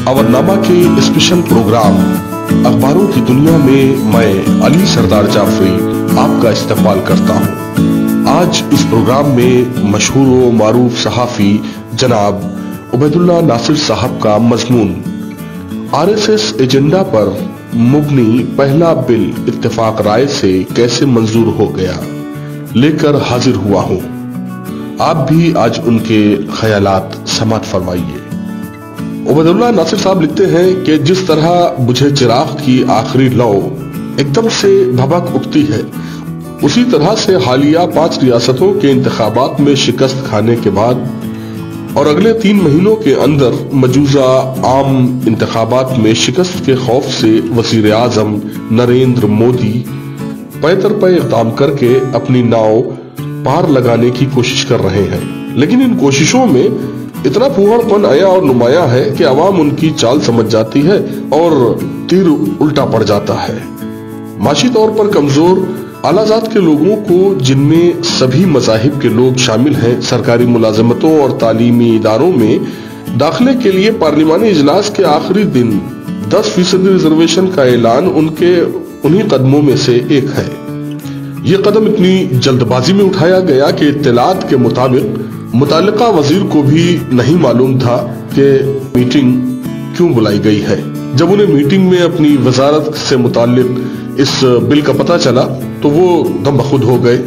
खबरनामा के special programme अखबारों की दुनिया में मैं अली सरदार जाफरी आपका इस्तकबाल करता हूँ। आज इस प्रोग्राम में मशहूर व मारूफ सहाफी जनाब उबैदुल्लाह नासिर साहब का मजमून आरएसएस एजेंडा पर मुबनी पहला बिल इत्तेफाक राय से कैसे मंजूर हो गया लेकर हाजिर हुआ हूँ। आप भी आज उनके ख्यालात समात फरमाइए। उबैदुल्लाह नासिर साहब लिखते हैं कि जिस तरह बुझे चिराग की आखिरी लौ एकदम से भभक उठती है, उसी तरह से हालिया 5 रियासतों के इंतखाबात में शिकस्त खाने के बाद और अगले 3 महीनों के अंदर मौजूदा आम इंतखाबात में शिकस्त के खौफ से वजीर आजम नरेंद्र मोदी पैतर पे इक़दाम करके अपनी नाव पार लगाने की कोशिश कर रहे हैं। लेकिन इन कोशिशों में इतना फूहड़पन आया और नुमाया है कि अवाम उनकी चाल समझ जाती है और तीर उल्टा पड़ जाता है। माशी तौर पर कमजोर आलाजात के लोगों को, जिनमें सभी मज़ाहिब के लोग शामिल हैं, सरकारी मुलाजमतों और तालीमी इदारों में दाखिले के लिए पार्लिमानी इजलास के आखिरी दिन 10% रिजर्वेशन का ऐलान उन्हीं कदमों में से एक है। ये कदम इतनी जल्दबाजी में उठाया गया कि इत्तलात के मुताबिक मुतालिका वजीर को भी नहीं मालूम था कि मीटिंग क्यों बुलाई गई है। जब उन्हें मीटिंग में अपनी वजारत से मुताल्लिक इस बिल का पता चला तो वो दम बखुद हो गए।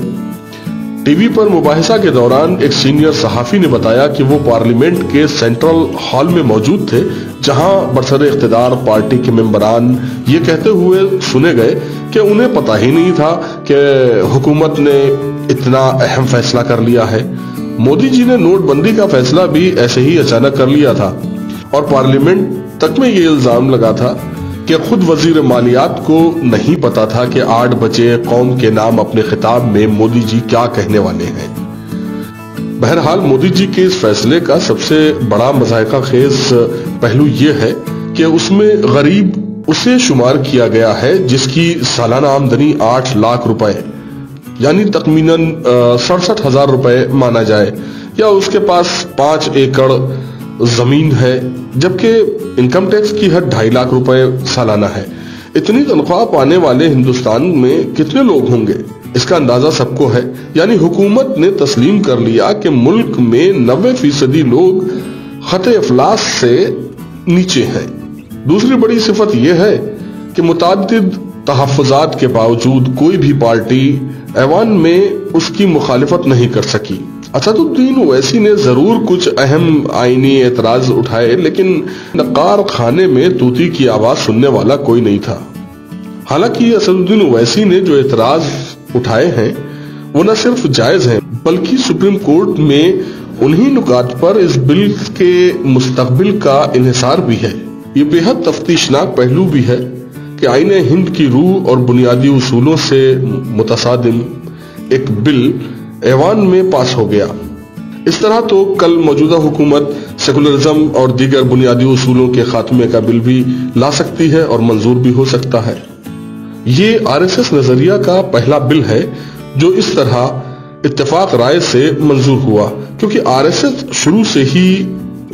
टीवी पर मुबाहिसा के दौरान एक सीनियर सहाफी ने बताया कि वो पार्लियामेंट के सेंट्रल हॉल में मौजूद थे, जहां बरसर इख्तिदार पार्टी के मेंबरान ये कहते हुए सुने गए कि उन्हें पता ही नहीं था कि हुकूमत ने इतना अहम फैसला कर लिया है। मोदी जी ने नोटबंदी का फैसला भी ऐसे ही अचानक कर लिया था और पार्लियामेंट तक में ये इल्जाम लगा था कि खुद वजीर मालियात को नहीं पता था कि 8 बजे कौम के नाम अपने खिताब में मोदी जी क्या कहने वाले हैं। बहरहाल मोदी जी के इस फैसले का सबसे बड़ा मज़ाहिका खेज पहलू ये है कि उसमें गरीब उसे शुमार किया गया है जिसकी सालाना आमदनी 8 लाख रुपए यानी तकरीबन 67,000 रुपए माना जाए, या उसके पास 5 एकड़ जमीन है, जबकि इनकम टैक्स की हद 2.5 लाख रुपए सालाना है। इतनी तनख्वाह पाने वाले हिंदुस्तान में कितने लोग होंगे, इसका अंदाजा सबको है। यानी हुकूमत ने तस्लीम कर लिया कि मुल्क में 90% लोग खते अफलास से नीचे हैं। दूसरी बड़ी सिफत यह है कि मुताद्दिद तहफ़्फ़ुज़ात के बावजूद कोई भी पार्टी ऐवान में उसकी मुखालिफत नहीं कर सकी। असदुद्दीन ओवैसी ने जरूर कुछ अहम आईनी एतराज उठाए, लेकिन नक्कार खाने में तूती की आवाज सुनने वाला कोई नहीं था। हालांकि असदुद्दीन ओवैसी ने जो एतराज उठाए हैं वो न सिर्फ जायज हैं, बल्कि सुप्रीम कोर्ट में उन्हीं नुकात पर इस बिल के मुस्तकबिल का इन्हिसार भी है। ये बेहद तफ्तीशनाक पहलू भी है कि आईने हिंद की रूह और बुनियादी उसूलों से मुतसादिम एक बिल ऐवान में पास हो गया। इस तरह तो कल मौजूदा हुकूमत सेकुलरिज्म और दीगर बुनियादी उसूलों के खात्मे का बिल भी ला सकती है और मंजूर भी हो सकता है। ये आरएसएस नजरिया का पहला बिल है जो इस तरह इत्तेफाक राय से मंजूर हुआ, क्योंकि आरएसएस शुरू से ही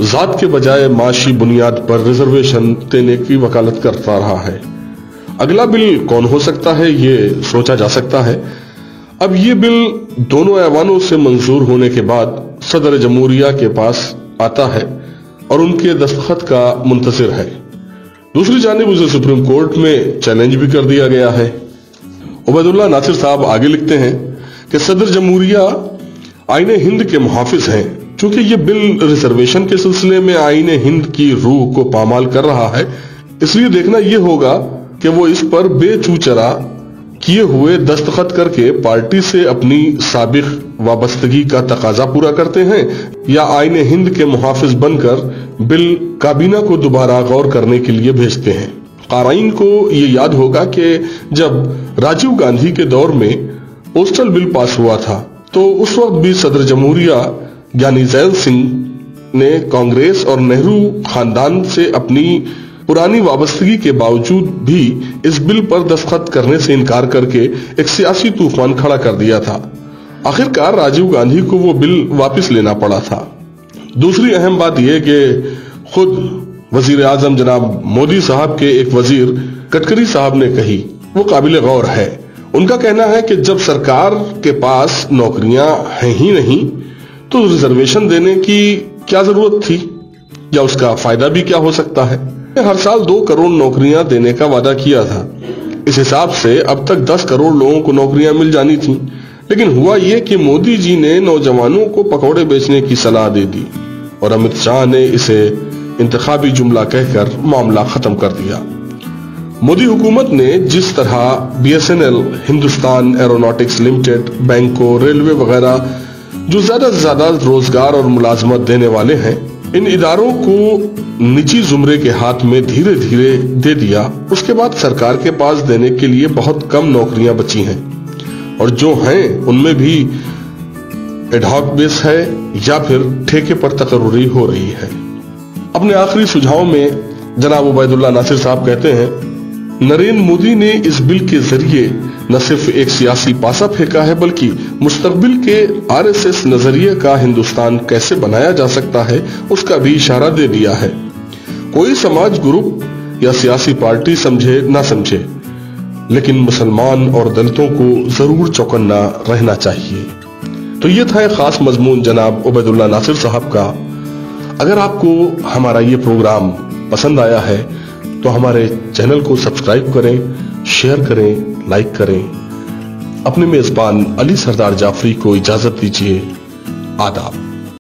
जात के बजाय माशी बुनियाद पर रिजर्वेशन देने की वकालत करता रहा है। अगला बिल कौन हो सकता है ये सोचा जा सकता है। अब ये बिल दोनों ऐवानों से मंजूर होने के बाद सदर जमहूरिया के पास आता है और उनके दस्तखत का मुंतजिर है। दूसरी जानिब उसे सुप्रीम कोर्ट में चैलेंज भी कर दिया गया है। उबैदुल्लाह नासिर साहब आगे लिखते हैं कि सदर जमहूरिया आईने हिंद के मुहाफिज हैं। चूंकि ये बिल रिजर्वेशन के सिलसिले में आईने हिंद की रूह को पामाल कर रहा है, इसलिए देखना यह होगा कि वो इस पर बेचूचरा किए हुए दस्तखत करके पार्टी से अपनी साबिक वाबस्तगी का तकाजा पूरा करते हैं या आईने हिंद के मुहाफिज बनकर बिल काबीना को दोबारा गौर करने के लिए भेजते हैं। काराइन को ये याद होगा कि जब राजीव गांधी के दौर में पोस्टल बिल पास हुआ था तो उस वक्त भी सदर जमहूरिया यानी जैल सिंह ने कांग्रेस और नेहरू खानदान से अपनी पुरानी वाबस्तगी के बावजूद भी इस बिल पर दस्तखत करने से इनकार करके एक सियासी तूफान खड़ा कर दिया था। आखिरकार राजीव गांधी को वो बिल वापस लेना पड़ा था। दूसरी अहम बात यह कि खुद वजीर आजम जनाब मोदी साहब के एक वजीर गडकरी साहब ने कही, वो काबिल गौर है। उनका कहना है कि जब सरकार के पास नौकरियां हैं ही नहीं तो रिजर्वेशन देने की क्या जरूरत थी, या उसका फायदा भी क्या हो सकता है। हर साल 2 करोड़ नौकरियां देने का वादा किया था। इस हिसाब से अब तक 10 करोड़ लोगों को नौकरियां मिल जानी थी, लेकिन हुआ ये कि मोदी जी ने नौजवानों को पकौड़े बेचने की सलाह दे दी और अमित शाह ने इसे इंतखाबी जुमला कहकर मामला खत्म कर दिया। मोदी हुकूमत ने जिस तरह BSNL, हिंदुस्तान एरोनॉटिक्स लिमिटेड, बैंकों, रेलवे वगैरह जो ज्यादा से ज्यादा रोजगार और मुलाजमत देने वाले हैं, इन इदारों को निजी जुमरे के हाथ में धीरे धीरे दे दिया, उसके बाद सरकार के पास देने के लिए बहुत कम नौकरियां बची हैं और जो हैं उनमें भी एडहॉक बेस है या फिर ठेके पर तकर्रुरी हो रही है। अपने आखिरी सुझाव में जनाब उबैदुल्लाह नासिर साहब कहते हैं, नरेंद्र मोदी ने इस बिल के जरिए न सिर्फ एक सियासी पासा फेंका है बल्कि मुस्तकबिल के RSS नजरिए का हिंदुस्तान कैसे बनाया जा सकता है उसका भी इशारा दे दिया है। कोई समाज ग्रुप या सियासी पार्टी समझे ना समझे, लेकिन मुसलमान और दलितों को जरूर चौकन्ना रहना चाहिए। तो ये था एक खास मजमून जनाब उबैदुल्लाह नासिर साहब का। अगर आपको हमारा ये प्रोग्राम पसंद आया है तो हमारे चैनल को सब्सक्राइब करें, शेयर करें, लाइक करें। अपने मेजबान अली सरदार जाफरी को इजाजत दीजिए। आदाब।